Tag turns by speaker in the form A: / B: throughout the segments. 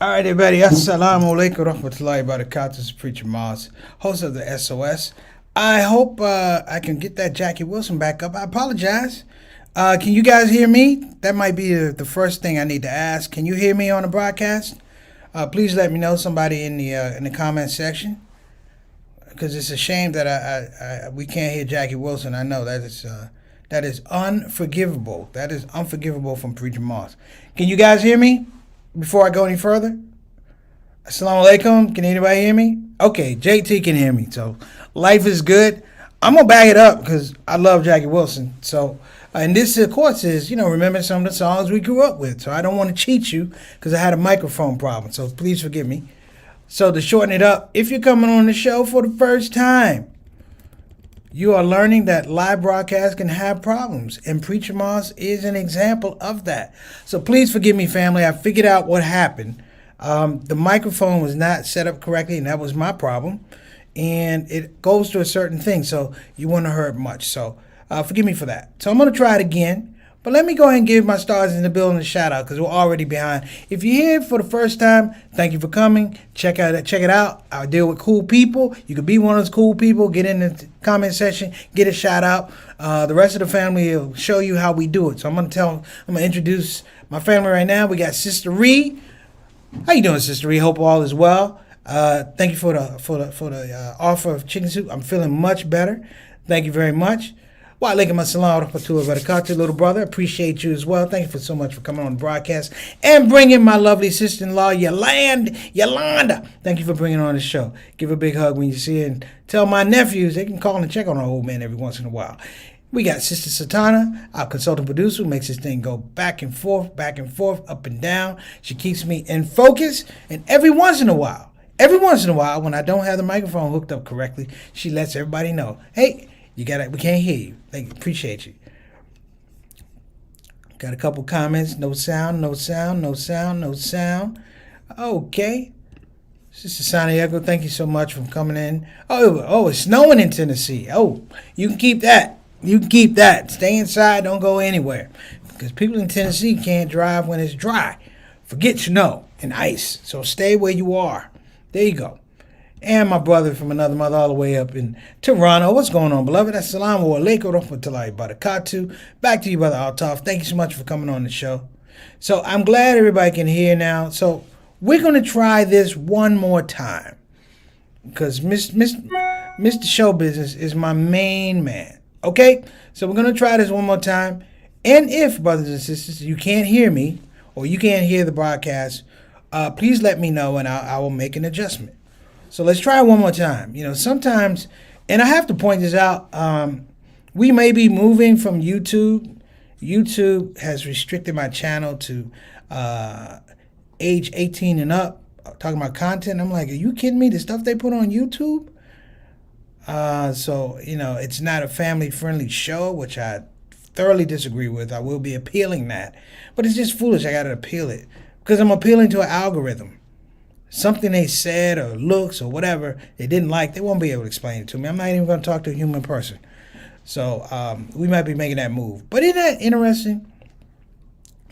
A: All right, everybody. Assalamu alaikum rahmatullahi barakatuh. This is Preacher Moss, host of the S.O.S. I hope I can get that Jackie Wilson back up. I apologize. Can you guys hear me? That might be the first thing I need to ask. Can you hear me on the broadcast? Please let me know, somebody in the comment section, because it's a shame that we can't hear Jackie Wilson. I know that is unforgivable. That is unforgivable from Preacher Moss. Can you guys hear me? Before I go any further, Assalamu alaikum. Can anybody hear me? Okay, JT can hear me. So life is good. I'm gonna back it up because I love Jackie Wilson. So and this, of course, is remember some of the songs we grew up with. So I don't want to cheat you because I had a microphone problem. So please forgive me. So to shorten it up, if you're coming on the show for the first time, you are learning that live broadcasts can have problems, and Preacher Moss is an example of that. So please forgive me, family. I figured out what happened. The microphone was not set up correctly, and that was my problem. And it goes to a certain thing, so you wouldn't have heard much. So forgive me for that. So I'm going to try it again. But let me go ahead and give my stars in the building a shout out because we're already behind. If you're here for the first time, thank you for coming. Check it out. I deal with cool people. You could be one of those cool people. Get in the comment section, get a shout out. The rest of the family will show you how we do it. So I'm gonna introduce my family right now. We got Sister Ree. How you doing, Sister Ree? Hope all is well. Thank you for the offer of chicken soup. I'm feeling much better. Thank you very much. Wa alaikum assalam wa rahmatullahi wa barakatuh, little brother. Appreciate you as well. Thank you so much for coming on the broadcast and bringing my lovely sister-in-law, Yolanda. Thank you for bringing her on the show. Give her a big hug when you see her, and tell my nephews they can call and check on our old man every once in a while. We got Sister Satana, our consultant producer, who makes this thing go back and forth, up and down. She keeps me in focus, and every once in a while, when I don't have the microphone hooked up correctly, she lets everybody know, hey, we can't hear you. Thank you. Appreciate you. Got a couple comments. No sound. Okay. Sister Santiago, thank you so much for coming in. Oh, it's snowing in Tennessee. Oh, you can keep that. Stay inside. Don't go anywhere. Because people in Tennessee can't drive when it's dry. Forget snow and ice. So stay where you are. There you go. And my brother from another mother all the way up in Toronto. What's going on, beloved? Assalamu alaikum rahmatullahi barakatuh. Back to you, Brother Altaf. Thank you so much for coming on the show. So I'm glad everybody can hear now. So we're going to try this one more time because Mr. Show Business is my main man. Okay? So we're going to try this one more time. And if, brothers and sisters, you can't hear me or you can't hear the broadcast, please let me know and I will make an adjustment. So let's try one more time. Sometimes, and I have to point this out, we may be moving from YouTube. YouTube has restricted my channel to age 18 and up, talking about content. I'm like, are you kidding me? The stuff they put on YouTube? So, it's not a family-friendly show, which I thoroughly disagree with. I will be appealing that. But it's just foolish. I got to appeal it because I'm appealing to an algorithm. Something they said or looks or whatever they didn't like, they won't be able to explain it to me. I'm not even going to talk to a human person. So we might be making that move. But isn't that interesting?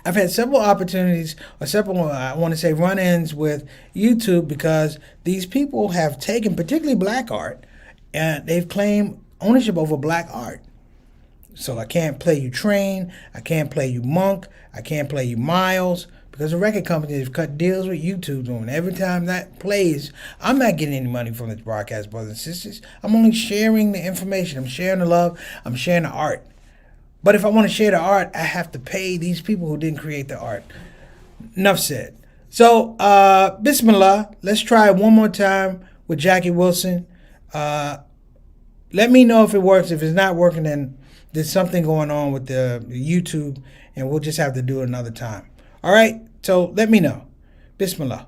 A: I've had several opportunities or I want to say, run-ins with YouTube because these people have taken particularly black art and they've claimed ownership over black art. So I can't play you Train, I can't play you Monk, I can't play you Miles, because the record companies have cut deals with YouTube doing. Every time that plays, I'm not getting any money from this broadcast, brothers and sisters. I'm only sharing the information. I'm sharing the love. I'm sharing the art. But if I want to share the art, I have to pay these people who didn't create the art. Enough said. So, Bismillah, let's try it one more time with Jackie Wilson. Let me know if it works. If it's not working, then there's something going on with the YouTube, and we'll just have to do it another time. All right? So let me know. Bismillah.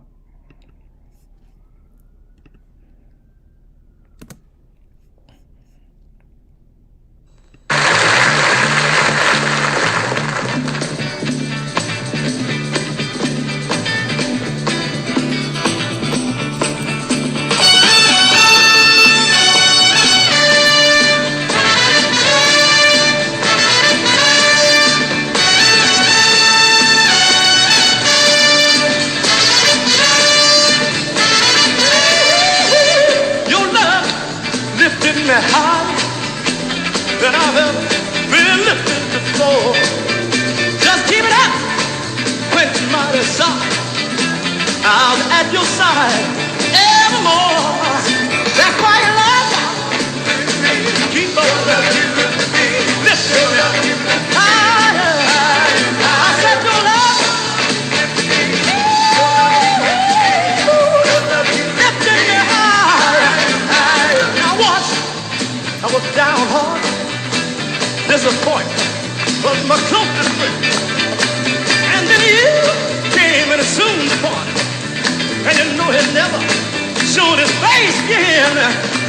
B: I've ever been lifted before. Just keep it up, quench mighty soft. I'll be at your side evermore. That's why you love me. Keep on lifting me higher. I said your love lifting me higher. Now once I was downhearted, disappointed was my closest friend. And then you came and assumed the part. And you know he never showed his face again.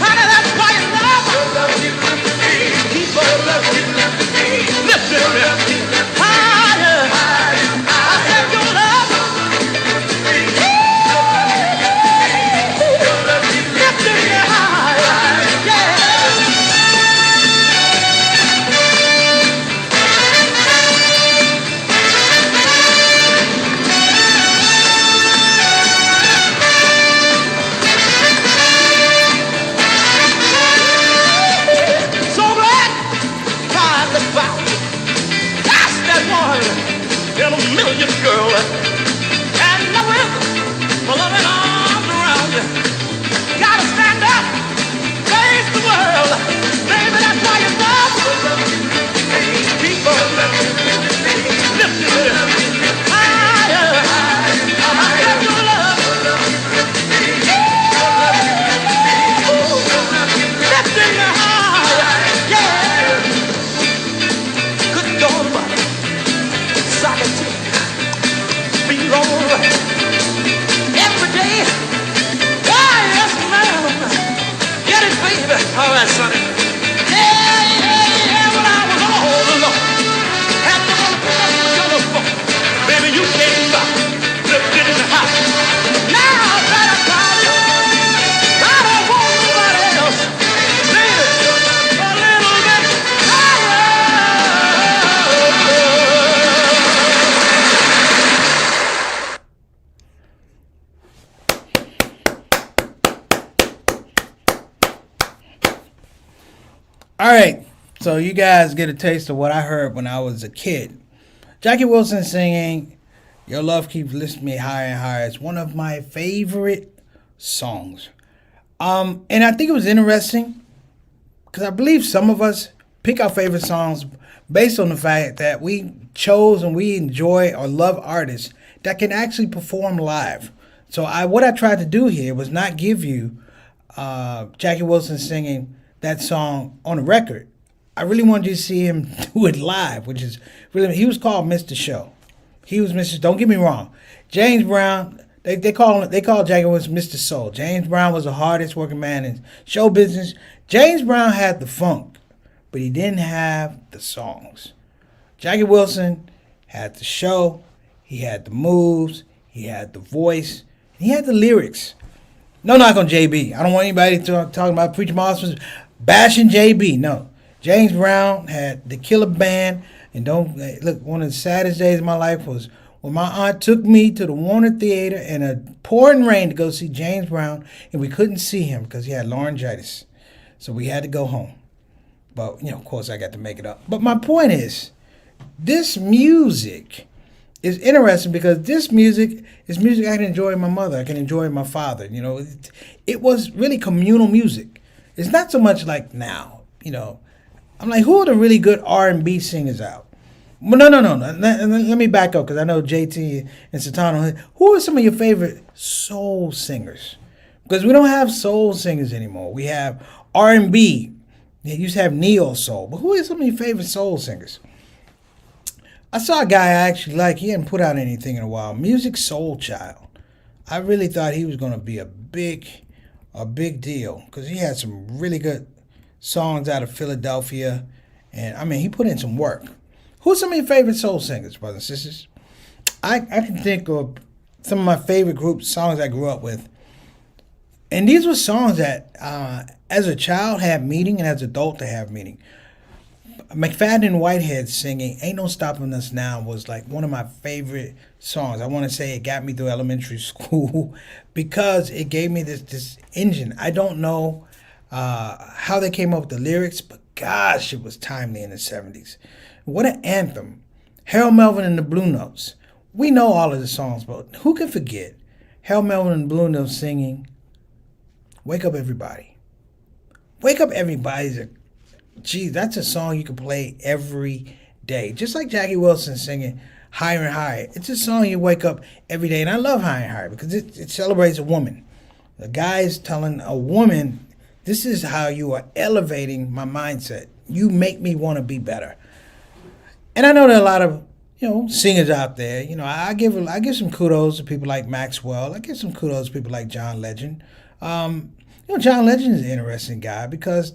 B: Honey, that's why you love me. Keep on lifting me higher. I said your love lifting me higher. Yeah. So glad time is found. That's that one in a million, girl. And I will my loving arms around you. Gotta stand up, face the world. Baby, that's why you love keep on lifting me higher. I said your love lifting me higher. Yeah. Good God, Socrates, be long every day. Why, yes, ma'am. Get it, baby. All right, sonny. Yeah. When I was all alone, had no one to pick up the telephone. Baby, you came by, lifted in the house. Now that I call you, I don't want nobody else. Baby, a little bit higher.
A: All right, so you guys get a taste of what I heard when I was a kid. Jackie Wilson singing "Your Love Keeps Lifting Me Higher and Higher." It's one of my favorite songs. And I think it was interesting because I believe some of us pick our favorite songs based on the fact that we chose and we enjoy or love artists that can actually perform live. So what I tried to do here was not give you Jackie Wilson singing that song on a record. I really wanted you to see him do it live, which is really, he was called Mr. Show. He was Mr. Don't get me wrong. James Brown, they call Jackie Wilson Mr. Soul. James Brown was the hardest working man in show business. James Brown had the funk, but he didn't have the songs. Jackie Wilson had the show, he had the moves, he had the voice, he had the lyrics. No knock on JB. I don't want anybody talking about Preacher Moss bashing JB. No. James Brown had the killer band. And look, one of the saddest days of my life was when my aunt took me to the Warner Theater in a pouring rain to go see James Brown, and we couldn't see him because he had laryngitis. So we had to go home. But, of course, I got to make it up. But my point is, this music is interesting because this music is music I can enjoy with my mother. I can enjoy with my father. It was really communal music. It's not so much like now. I'm like, who are the really good R&B singers out? Well, no. Let me back up because I know JT and Satano. Who are some of your favorite soul singers? Because we don't have soul singers anymore. We have R&B. You used to have neo soul. But who are some of your favorite soul singers? I saw a guy I actually like. He hadn't put out anything in a while. Music Soul Child. I really thought he was going to be a big deal because he had some really good songs out of Philadelphia. And, he put in some work. Who's some of your favorite soul singers, brothers and sisters? I can think of some of my favorite groups, songs I grew up with. And these were songs that, as a child, had meaning, and as an adult, they have meaning. McFadden and Whitehead singing "Ain't No Stopping Us Now" was like one of my favorite songs. I want to say it got me through elementary school because it gave me this engine. I don't know how they came up with the lyrics, but gosh, it was timely in the 70s. What an anthem. Harold Melvin and the Blue Notes. We know all of the songs, but who can forget Harold Melvin and the Blue Notes singing Wake Up Everybody? Wake Up Everybody's a, geez, that's a song you can play every day. Just like Jackie Wilson singing Higher and Higher. It's a song you wake up every day. And I love Higher and Higher because it celebrates a woman. The guy is telling a woman, this is how you are elevating my mindset. You make me want to be better. And I know there are a lot of, singers out there. I give some kudos to people like Maxwell. I give some kudos to people like John Legend. John Legend is an interesting guy because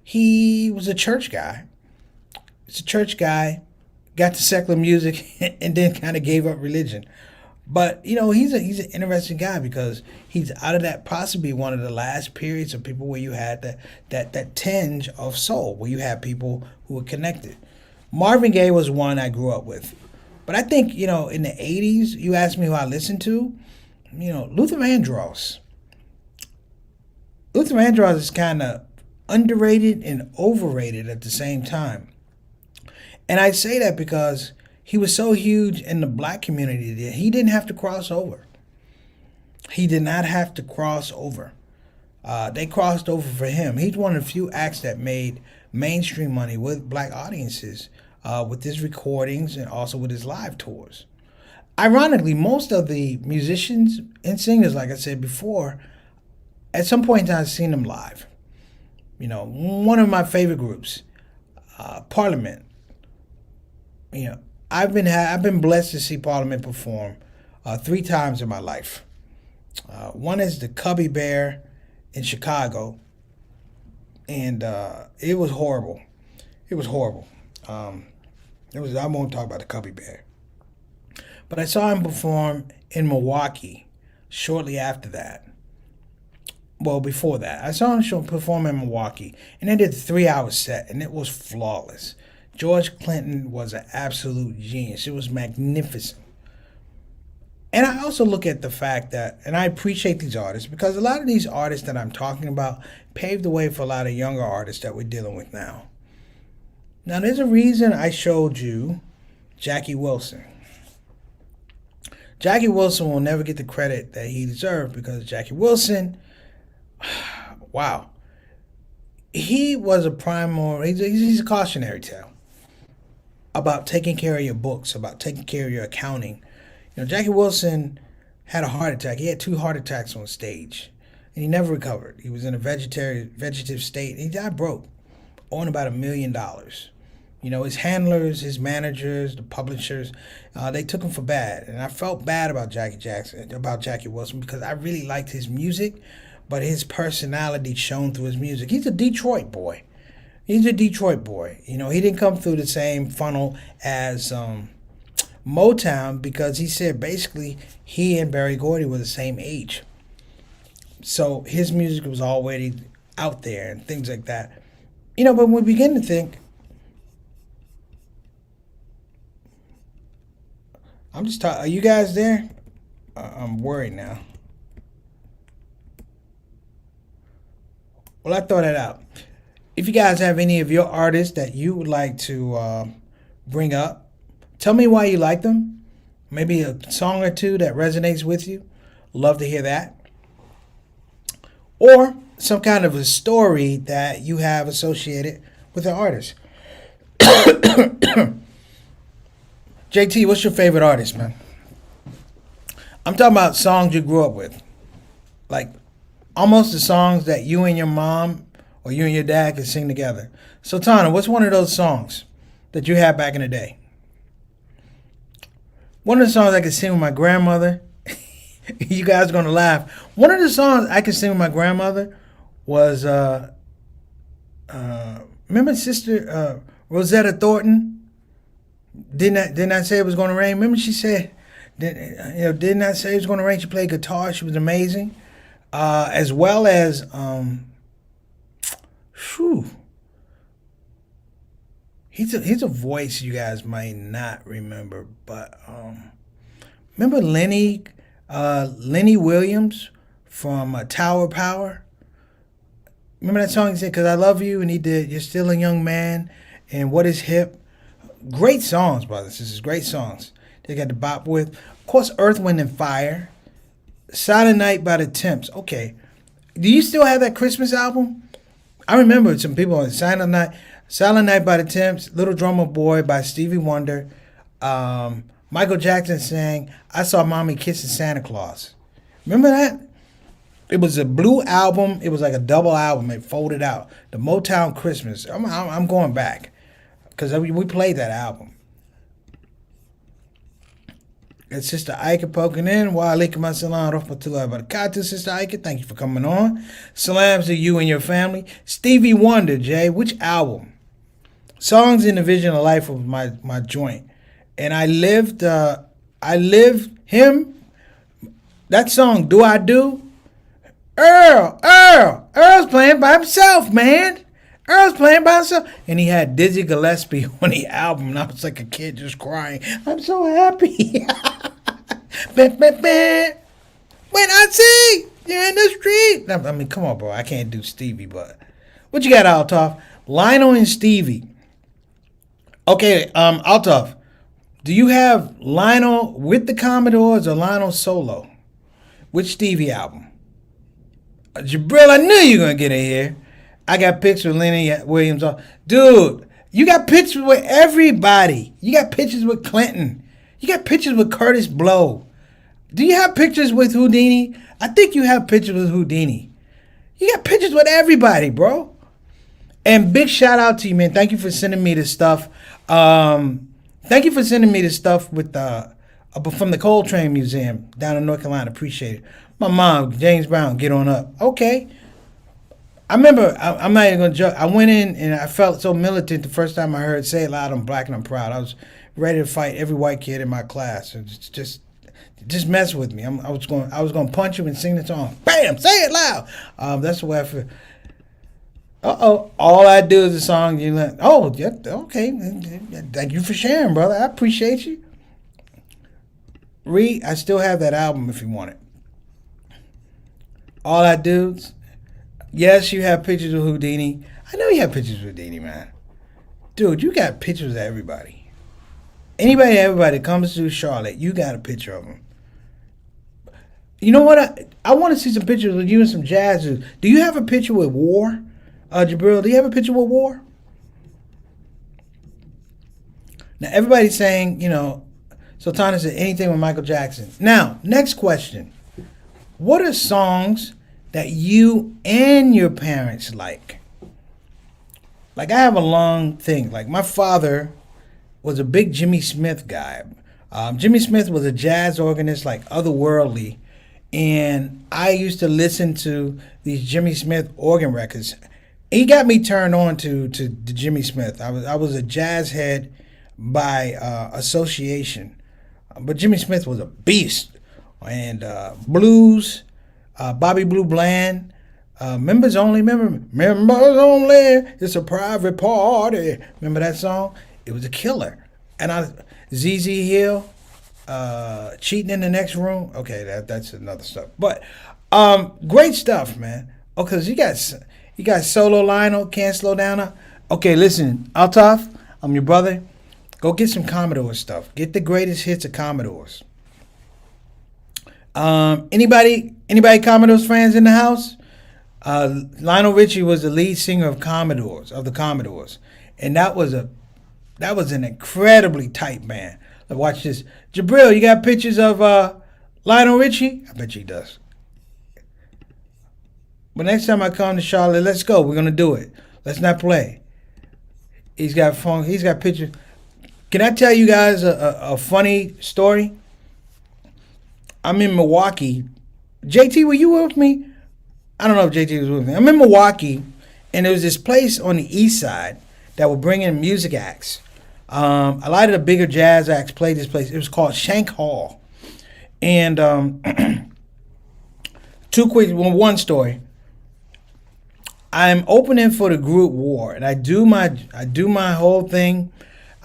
A: he was a church guy. He's a church guy, got to secular music, and then kind of gave up religion. But he's an interesting guy because he's out of that possibly one of the last periods of people where you had that tinge of soul, where you had people who were connected. Marvin Gaye was one I grew up with. But I think, in the 80s, you asked me who I listened to, Luther Vandross. Luther Vandross is kind of underrated and overrated at the same time. And I say that because he was so huge in the black community that he didn't have to cross over. He did not have to cross over. They crossed over for him. He's one of the few acts that made mainstream money with black audiences with his recordings and also with his live tours. Ironically, most of the musicians and singers, like I said before, at some point in time I've seen them live. One of my favorite groups, Parliament. I've been blessed to see Parliament perform 3 times in my life. One is the Cubby Bear in Chicago, and it was horrible. It was horrible. I won't talk about the Cubby Bear, but I saw him perform in Milwaukee shortly after that. Well, before that, I saw him perform in Milwaukee, and they did a 3-hour set, and it was flawless. George Clinton was an absolute genius. It was magnificent. And I also look at the fact that, and I appreciate these artists, because a lot of these artists that I'm talking about paved the way for a lot of younger artists that we're dealing with now. Now, there's a reason I showed you Jackie Wilson. Jackie Wilson will never get the credit that he deserved because Jackie Wilson, wow, he was a primary, he's a cautionary tale about taking care of your books, about taking care of your accounting. Jackie Wilson had a heart attack. He had 2 heart attacks on stage, and he never recovered. He was in a vegetative state, and he died broke, owing about $1 million. His handlers, his managers, the publishers, they took him for bad. And I felt bad about Jackie Wilson, because I really liked his music, but his personality shone through his music. He's a Detroit boy. He didn't come through the same funnel as Motown, because he said basically he and Berry Gordy were the same age. So his music was already out there and things like that. But when we begin to think, are you guys there? I'm worried now. Well, I thought it out. If you guys have any of your artists that you would like to bring up, tell me why you like them. Maybe a song or two that resonates with you. Love to hear that. Or some kind of a story that you have associated with the artist. JT, what's your favorite artist, man? I'm talking about songs you grew up with. Like almost the songs that you and your mom or you and your dad could sing together. So, Tana, what's one of those songs that you had back in the day? One of the songs I could sing with my grandmother, you guys are going to laugh. One of the songs I could sing with my grandmother was, remember Sister Rosetta Thornton? Didn't I say it was going to rain? Remember she said, didn't I say it was going to rain? She played guitar. She was amazing. As well as, he's a voice you guys might not remember, but remember Lenny Williams from Tower Power? Remember that song he said, "Cause I love you," and he did "You're Still a Young Man," and "What Is Hip." Great songs, brothers. This is great songs. They got the bop with, of course, Earth, Wind and Fire, "Silent Night" by the Temps. Okay, do you still have that Christmas album? I remember some people on Silent Night by the Temps, Little Drummer Boy by Stevie Wonder. Michael Jackson sang "I Saw Mommy Kissing Santa Claus." Remember that? It was a blue album. It was like a double album. It folded out. The Motown Christmas. I'm going back because we played that album. It's Sister Ike poking in. Wa alaikum assalam rahmatullahi wa barakatuh, Sister Ike. Thank you for coming on. Salams to you and your family. Stevie Wonder, Jay. Which album? Songs in the Vision of Life was my joint. And I lived him. That song, Do I Do? Earl's playing by himself, man. Earl's playing by himself. And he had Dizzy Gillespie on the album. And I was like a kid just crying. I'm so happy. When I see you in the street. I mean, come on, bro. I can't do Stevie, but what you got, Altaf? Lionel and Stevie. Okay, Altaf. Do you have Lionel with the Commodores or Lionel solo? Which Stevie album? Jabril, I knew you were going to get in here. I got pictures with Lenny Williams. Dude, you got pictures with everybody. You got pictures with Clinton. You got pictures with Curtis Blow. Do you have pictures with Houdini? I think you have pictures with Houdini. You got pictures with everybody, bro. And big shout out to you, man. Thank you for sending me this stuff. Thank you for sending me this stuff with from the Coltrane Museum down in North Carolina. Appreciate it. My mom, James Brown, get on up. Okay. I remember, I'm not even going to joke. I went in and I felt so militant the first time I heard "Say It Loud, I'm Black and I'm Proud." I was ready to fight every white kid in my class. It's just mess with me. I was going to punch you and sing the song. Bam! Say it loud. That's the way I feel. All I do is a song. You like, oh, yeah, okay. Thank you for sharing, brother. I appreciate you. Reed, I still have that album if you want it. All I do is, yes, you have pictures of Houdini. I know you have pictures of Houdini, man. Dude, you got pictures of everybody. Everybody that comes to Charlotte, you got a picture of them. You know what? I want to see some pictures of you and some jazz. Do you have a picture with War? Jabril, do you have a picture with War? Now, everybody's saying, Sultana said anything with Michael Jackson. Now, next question. What are songs that you and your parents like? Like, I have a long thing. Like, my father was a big Jimmy Smith guy. Jimmy Smith was a jazz organist, like otherworldly. And I used to listen to these Jimmy Smith organ records. He got me turned on to Jimmy Smith. I was a jazz head by association. But Jimmy Smith was a beast. And blues, Bobby Blue Bland, members only, members only, it's a private party. Remember that song? It was a killer. And ZZ Hill, cheating in the next room. Okay, that's another stuff. But great stuff, man. Oh, cause you got solo Lionel, Can't Slow Down. Okay, listen, Altaf, I'm your brother. Go get some Commodore stuff. Get the greatest hits of Commodores. Anybody Commodores fans in the house? Lionel Richie was the lead singer of the Commodores, and that was an incredibly tight band. Like, watch this, Jabril. You got pictures of Lionel Richie? I bet you he does. But next time I come to Charlotte, let's go. We're gonna do it. Let's not play. He's got phone. He's got pictures. Can I tell you guys a funny story? I'm in Milwaukee. JT, were you with me? I don't know if JT was with me. I'm in Milwaukee, and there was this place on the east side that would bring in music acts. A lot of the bigger jazz acts played this place. It was called Shank Hall. And one story. I'm opening for the group War, and I do my whole thing.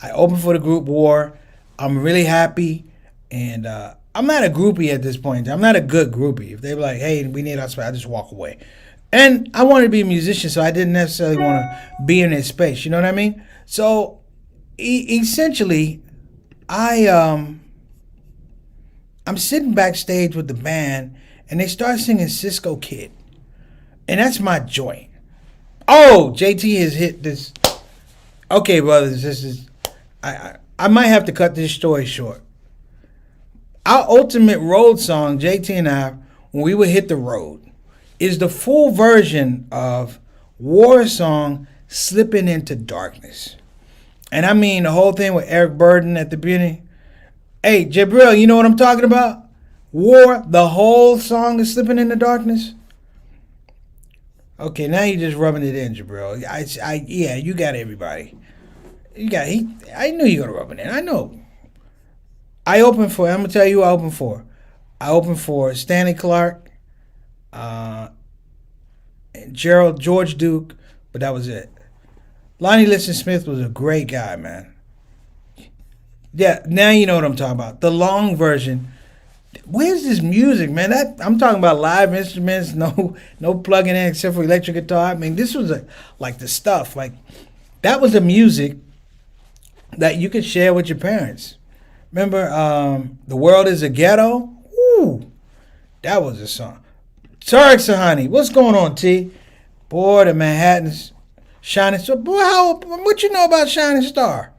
A: I open for the group War. I'm really happy, and I'm not a groupie at this point. I'm not a good groupie. If they were like, "Hey, we need our spot," I just walk away. And I wanted to be a musician, so I didn't necessarily want to be in his space. You know what I mean? So essentially, I I'm sitting backstage with the band, and they start singing Cisco Kid, and that's my joint. Oh, JT has hit this. Okay, brothers, this is. I might have to cut this story short. Our ultimate road song, JT and I, when we would hit the road, is the full version of War song "Slipping into Darkness," and I mean the whole thing with Eric Burden at the beginning. Hey, Jabril, you know what I'm talking about? War, the whole song is "Slipping into Darkness." Okay, now you're just rubbing it in, Jabril. Yeah, you got everybody. You got he. I knew you were gonna rub it in. I know. I opened for. I'm gonna tell you who I opened for. I opened for Stanley Clark, uh, George Duke, but that was it. Lonnie Liston Smith was a great guy, man. Yeah, now you know what I'm talking about. The long version. Where's this music, man? That I'm talking about live instruments, no plugging in except for electric guitar. I mean, this was like the stuff. Like that was the music that you could share with your parents. Remember, "The World Is a Ghetto"? Ooh, that was a song. Tarek Sahani, what's going on, T? Boy, the Manhattan's Shining Star. Boy, what you know about Shining Star?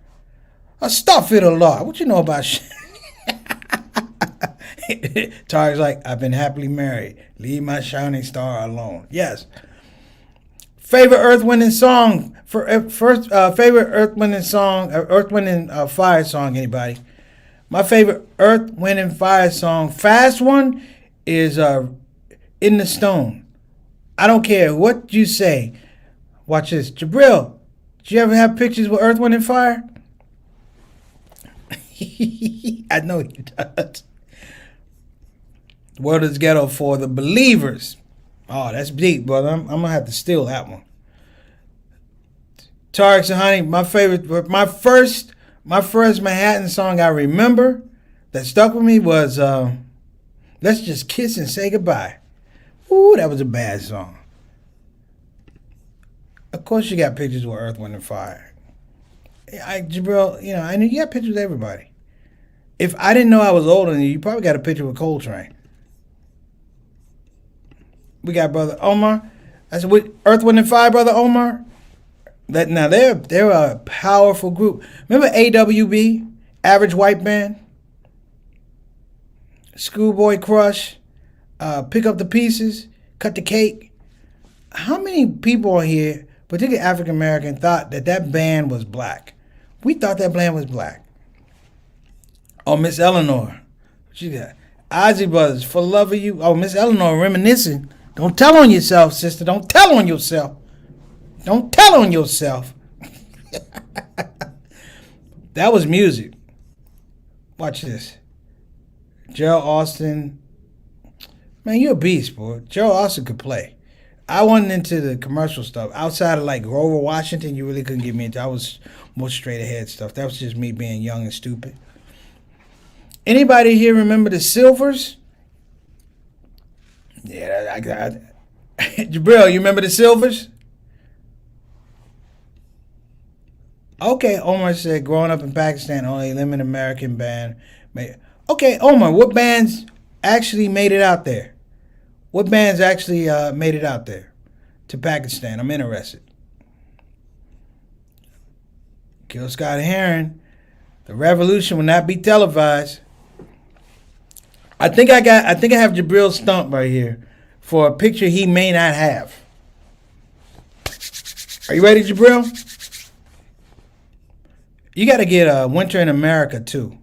A: Astaghfirullah. What you know about Tarek's like, "I've been happily married. Leave my shining star alone." Yes. Favorite Earth, Wind, and Song. Favorite Earth, Wind, and Song. Earth, Wind, and Fire song, anybody? My favorite Earth, Wind, and Fire song, fast one, is "In the Stone." I don't care what you say. Watch this. Jabril, did you ever have pictures with Earth, Wind, and Fire? I know he does. "The World Is Ghetto" for the Believers. Oh, that's deep, brother. I'm going to have to steal that one. Tariq Sahani, my first Manhattan song I remember that stuck with me was "Let's Just Kiss and Say Goodbye." Ooh, that was a bad song. Of course you got pictures with Earth, Wind, and Fire. Jabril, I knew you got pictures with everybody. If I didn't know I was older than you, you probably got a picture with Coltrane. We got Brother Omar. I said, with Earth, Wind, and Fire, Brother Omar. Now they're a powerful group. Remember AWB, Average White Band, Schoolboy Crush, Pick Up the Pieces, Cut the Cake. How many people on here, particularly African American, thought that band was black? We thought that band was black. Oh, Miss Eleanor, she got Ozzy Brothers, "For Love of You." Oh, Miss Eleanor reminiscing. Don't tell on yourself, sister. Don't tell on yourself. Don't tell on yourself. That was music. Watch this. Gerald Austin. Man, you're a beast, boy. Gerald Austin could play. I wasn't into the commercial stuff. Outside of like Grover Washington, you really couldn't get me into. I was more straight ahead stuff. That was just me being young and stupid. Anybody here remember the Silvers? Yeah, I got Jabril, you remember the Silvers? Okay, Omar said growing up in Pakistan, only limited American band made. Okay, Omar, what bands actually made it out there? What bands actually made it out there to Pakistan? I'm interested. Gil Scott Heron, "The Revolution Will Not Be Televised." I think I have Jabril stumped right here for a picture he may not have. Are you ready, Jabril? You got to get "Winter in America" too.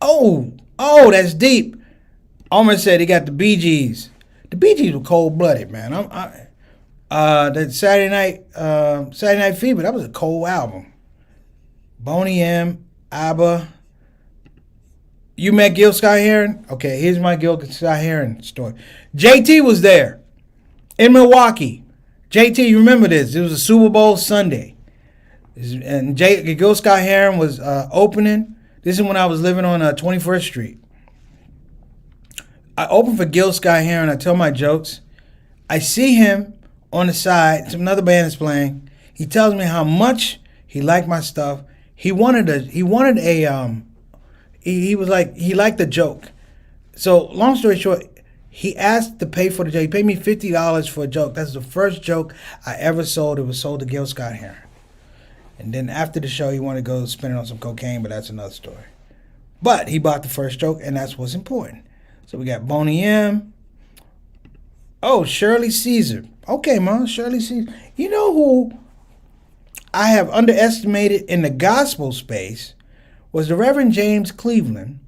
A: Oh, that's deep. Omar said he got the Bee Gees. The Bee Gees were cold blooded, man. That Saturday Night Fever, that was a cold album. Boney M, ABBA. You met Gil Scott Heron? Okay, here's my Gil Scott Heron story. JT was there in Milwaukee. JT, you remember this? It was a Super Bowl Sunday. And Gil Scott Heron was opening. This is when I was living on 21st Street. I opened for Gil Scott Heron. I tell my jokes. I see him on the side. Some another band is playing. He tells me how much he liked my stuff. He wanted a. He was like he liked the joke. So long story short, he asked to pay for the joke. He paid me $50 for a joke. That's the first joke I ever sold. It was sold to Gil Scott Heron. And then after the show, he wanted to go spend it on some cocaine, but that's another story. But he bought the first joke, and that's what's important. So we got Boney M. Oh, Shirley Caesar. Okay, Mom, Shirley Caesar. You know who I have underestimated in the gospel space was the Reverend James Cleveland.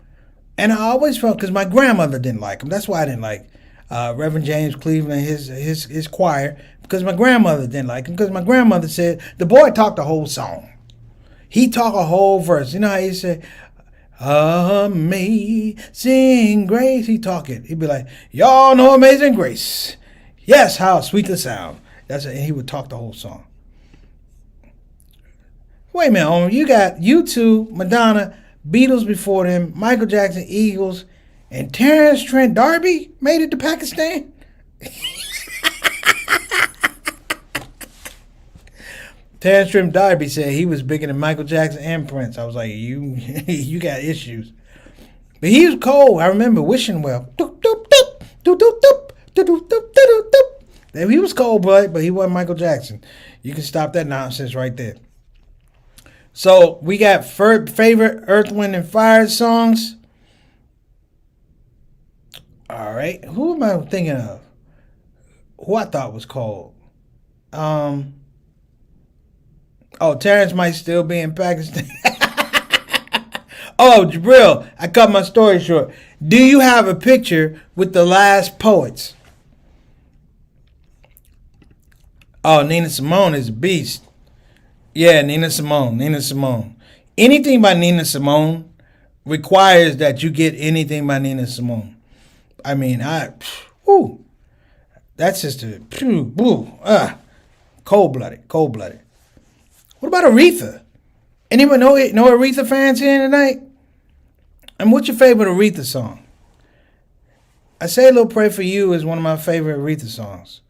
A: And I always felt, because my grandmother didn't like him. That's why I didn't like Reverend James Cleveland, his choir, because my grandmother didn't like him. Because my grandmother said, the boy talked the whole song. He talked a whole verse. You know how he said, Amazing Grace. He talk it. He'd be like, y'all know Amazing Grace. Yes, how sweet the sound. That's it. And he would talk the whole song. Wait a minute, you got U2, Madonna, Beatles before them, Michael Jackson, Eagles, and Terrence Trent D'Arby made it to Pakistan? Terrence Trent D'Arby said he was bigger than Michael Jackson and Prince. I was like, you got issues. But he was cold. I remember wishing well. He was cold, but he wasn't Michael Jackson. You can stop that nonsense right there. So we got favorite Earth, Wind, and Fire songs. All right. Who am I thinking of? Who I thought was cold? Oh, Terrence might still be in Pakistan. Oh, Jabril, I cut my story short. Do you have a picture with the last poets? Oh, Nina Simone is a beast. Yeah, Nina Simone. Anything by Nina Simone requires that you get anything by Nina Simone. I mean, that's just cold-blooded. What about Aretha? Anyone know Aretha fans here tonight? And what's your favorite Aretha song? I Say a Little Pray for You is one of my favorite Aretha songs.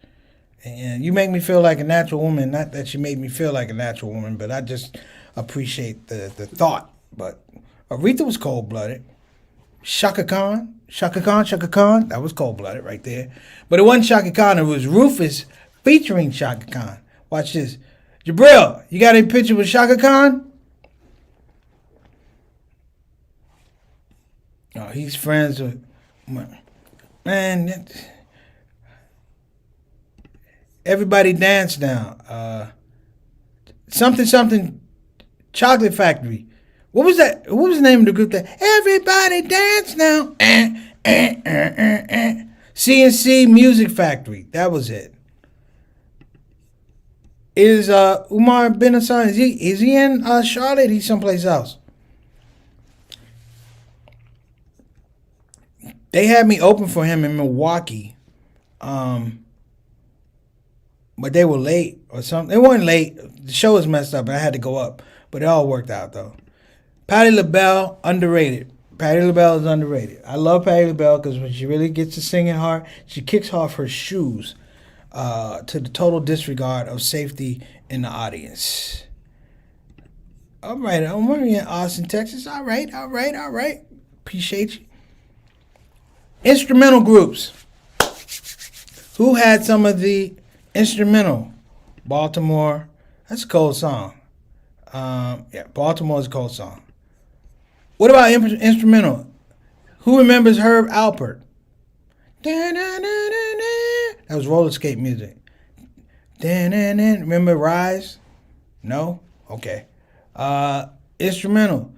A: And you make me feel like a natural woman. Not that you made me feel like a natural woman, but I just appreciate the thought. But Aretha was cold-blooded. Shaka Khan. That was cold-blooded right there. But it wasn't Shaka Khan. It was Rufus featuring Shaka Khan. Watch this. Jabril, you got any picture with Shaka Khan? Oh, he's friends with... Man... Everybody Dance Now. Something Chocolate Factory. What was that? What was the name of the group that Everybody Dance Now? CNC Music Factory. That was it. Is Umar Ben Hassan, is he in Charlotte? He's someplace else. They had me open for him in Milwaukee. But they were late or something. They weren't late. The show was messed up and I had to go up. But it all worked out though. Patti LaBelle, underrated. Patti LaBelle is underrated. I love Patti LaBelle because when she really gets to singing hard, she kicks off her shoes to the total disregard of safety in the audience. All right, I'm in Austin, Texas. All right. Appreciate you. Instrumental groups. Who had some of the instrumental? Baltimore. That's a cold song. Baltimore is a cold song. What about instrumental? Who remembers Herb Alpert? That was roller skate music. Remember Rise? No? Okay. Instrumental.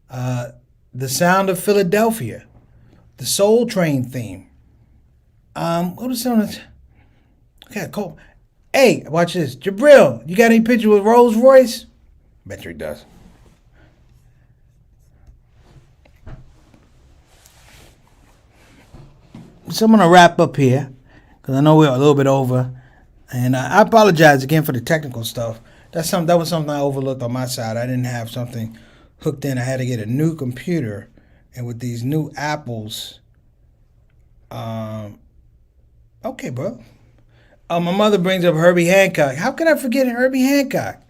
A: The Sound of Philadelphia. The Soul Train theme. What was some of the... Okay, cool. Hey, watch this. Jabril, you got any picture with Rolls Royce? Bet you he does. So I'm going to wrap up here because I know we're a little bit over. And I apologize again for the technical stuff. That was something I overlooked on my side. I didn't have something hooked in. I had to get a new computer. And with these new Apples... okay, bro. My mother brings up Herbie Hancock. How could I forget Herbie Hancock?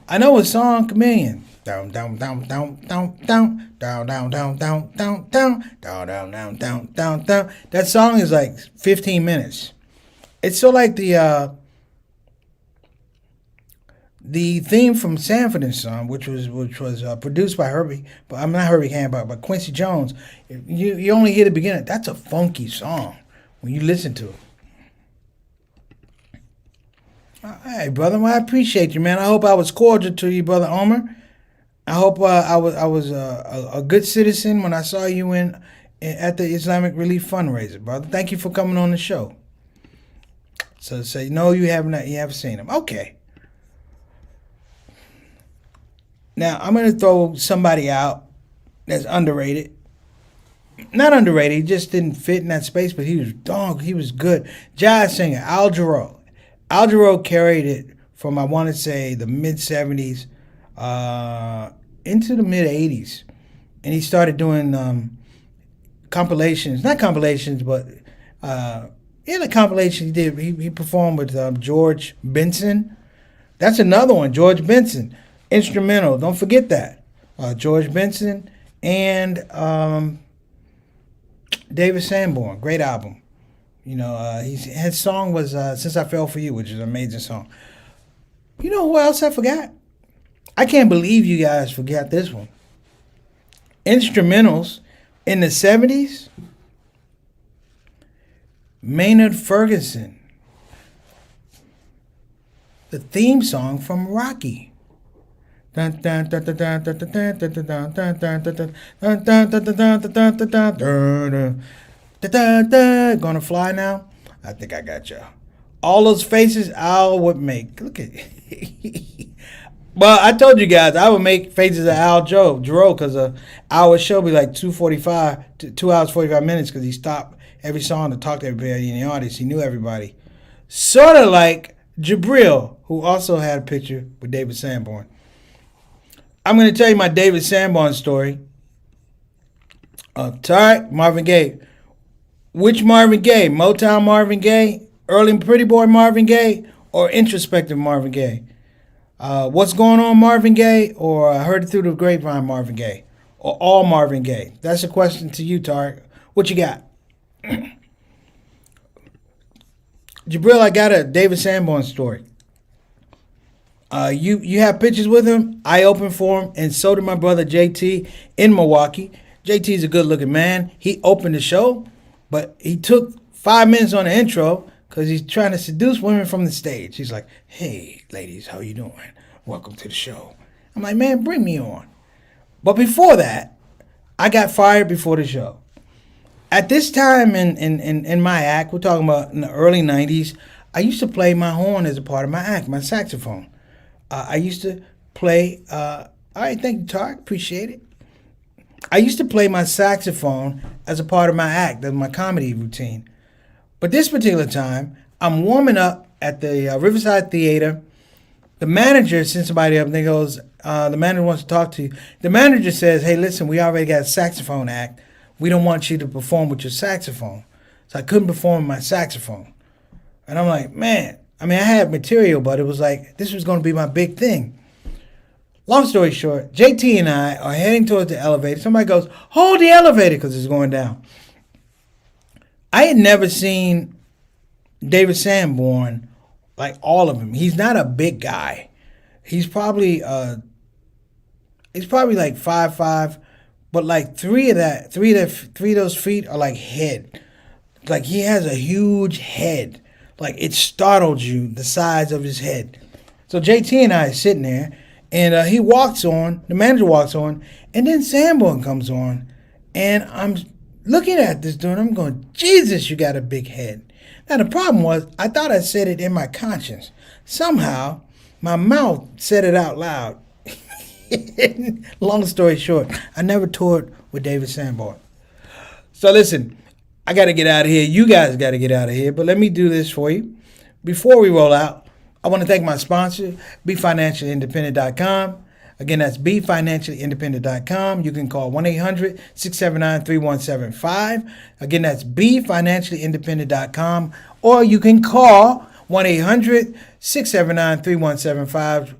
A: I know a song, Chameleon. Down, down, down, down, down, down, down, down, down, down, down, down, down, down, down, down, down, down. That song is like 15 minutes. It's so like the theme from Sanford and Son, which was produced by Herbie, but I'm not Herbie Hancock, but Quincy Jones. You only hear the beginning. That's a funky song when you listen to it. All right, brother. Well, I appreciate you, man. I hope I was cordial to you, brother Omer. I hope I was a good citizen when I saw you at the Islamic Relief fundraiser, brother. Thank you for coming on the show. So say no, you haven't seen him. Okay. Now I'm gonna throw somebody out that's underrated. Not underrated. He just didn't fit in that space, but he was good. Jazz singer Al Jarreau. Al Jarreau carried it from I want to say the mid '70s into the mid '80s, and he started doing compilations. Not compilations, but the compilation he did. He performed with George Benson. That's another one, George Benson. Instrumental. Don't forget that. George Benson and David Sanborn. Great album. You know, his song was Since I Fell For You, which is an amazing song. You know who else I forgot? I can't believe you guys forgot this one. Instrumentals in the 70s. Maynard Ferguson. The theme song from Rocky. Gonna fly now? I think I got you. All those faces Al would make. Look at Well, I told you guys I would make faces of Al Jarreau because our show be like 2 hours 45 minutes because he stopped every song to talk to everybody in the audience. He knew everybody. Sort of like Jabril, who also had a picture with David Sanborn. I'm going to tell you my David Sanborn story. Tarek, Marvin Gaye. Which Marvin Gaye? Motown Marvin Gaye? Early Pretty Boy Marvin Gaye? Or introspective Marvin Gaye? What's Going On Marvin Gaye? Or I Heard It Through the Grapevine Marvin Gaye? Or all Marvin Gaye? That's a question to you, Tarek. What you got? Jabril, I got a David Sanborn story. You have pictures with him. I opened for him, and so did my brother JT in Milwaukee. JT's a good-looking man. He opened the show, but he took 5 minutes on the intro because he's trying to seduce women from the stage. He's like, "Hey, ladies, how you doing? Welcome to the show." I'm like, "Man, bring me on." But before that, I got fired before the show. At this time in my act, we're talking about in the early 90s, I used to play my horn as a part of my act, my saxophone. I used to play, all right, thank you, Tarek, appreciate it. I used to play my saxophone as a part of my act, as my comedy routine. But this particular time, I'm warming up at the Riverside Theater. The manager sends somebody up and he goes, the manager wants to talk to you. The manager says, "Hey, listen, we already got a saxophone act. We don't want you to perform with your saxophone." So I couldn't perform with my saxophone. And I'm like, man, I mean, I had material, but it was like, this was going to be my big thing. Long story short, JT and I are heading towards the elevator. Somebody goes, "Hold the elevator," because it's going down. I had never seen David Sanborn, like all of him. He's not a big guy. He's probably like 5'5", but like three of those feet are like head. Like he has a huge head. Like it startled you, the size of his head. So JT and I are sitting there, and he walks on, the manager walks on, and then Sanborn comes on, and I'm looking at this dude, and I'm going, "Jesus, you got a big head." Now the problem was, I thought I said it in my conscience. Somehow, my mouth said it out loud. Long story short, I never toured with David Sanborn. So listen, I got to get out of here. You guys got to get out of here. But let me do this for you. Before we roll out, I want to thank my sponsor, BeFinanciallyIndependent.com. Again, that's BeFinanciallyIndependent.com. You can call 1-800-679-3175. Again, that's BeFinanciallyIndependent.com. Or you can call 1-800-679-3175.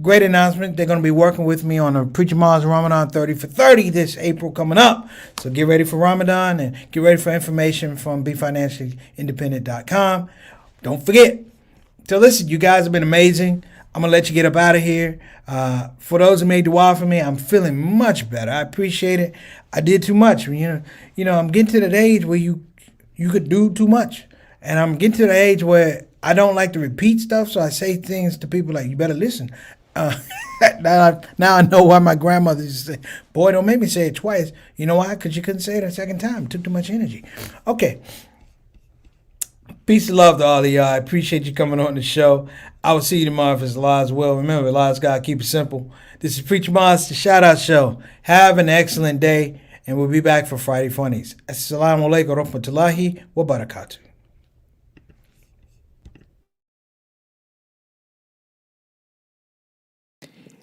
A: Great announcement. They're going to be working with me on a Preacher Mars Ramadan 30 for 30 this April coming up. So get ready for Ramadan and get ready for information from BeFinanciallyIndependent.com. Don't forget. So listen, you guys have been amazing. I'm going to let you get up out of here. For those who made dua for me, I'm feeling much better. I appreciate it. I did too much. I'm getting to that age where you could do too much. And I'm getting to the age where I don't like to repeat stuff, so I say things to people like, you better listen. Now I know why my grandmother used to say, boy, don't make me say it twice. You know why? Because you couldn't say it a second time. It took too much energy. Okay. Peace and love to all of y'all. I appreciate you coming on the show. I will see you tomorrow if it's Allah's will. Remember, Allah's God, keep it simple. This is Preacher Mars, the Shout Out Show. Have an excellent day, and we'll be back for Friday Funnies. Assalamu alaikum wa rahmatullahi wa barakatuh.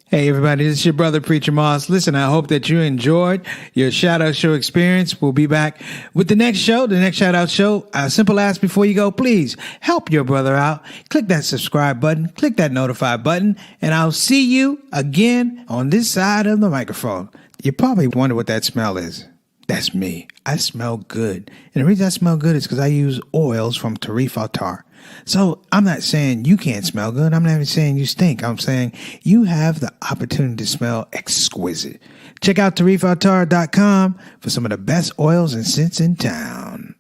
A: Hey everybody, this is your brother Preacher Moss. Listen, I hope that you enjoyed your Shout Out Show experience. We'll be back with the next show, the next Shout Out Show. A simple ask before you go, please help your brother out. Click that subscribe button, click that notify button, and I'll see you again on this side of the microphone. You probably wonder what that smell is. That's me. I smell good. And the reason I smell good is because I use oils from Tarif Attar. So I'm not saying you can't smell good. I'm not even saying you stink. I'm saying you have the opportunity to smell exquisite. Check out tarifattar.com for some of the best oils and scents in town.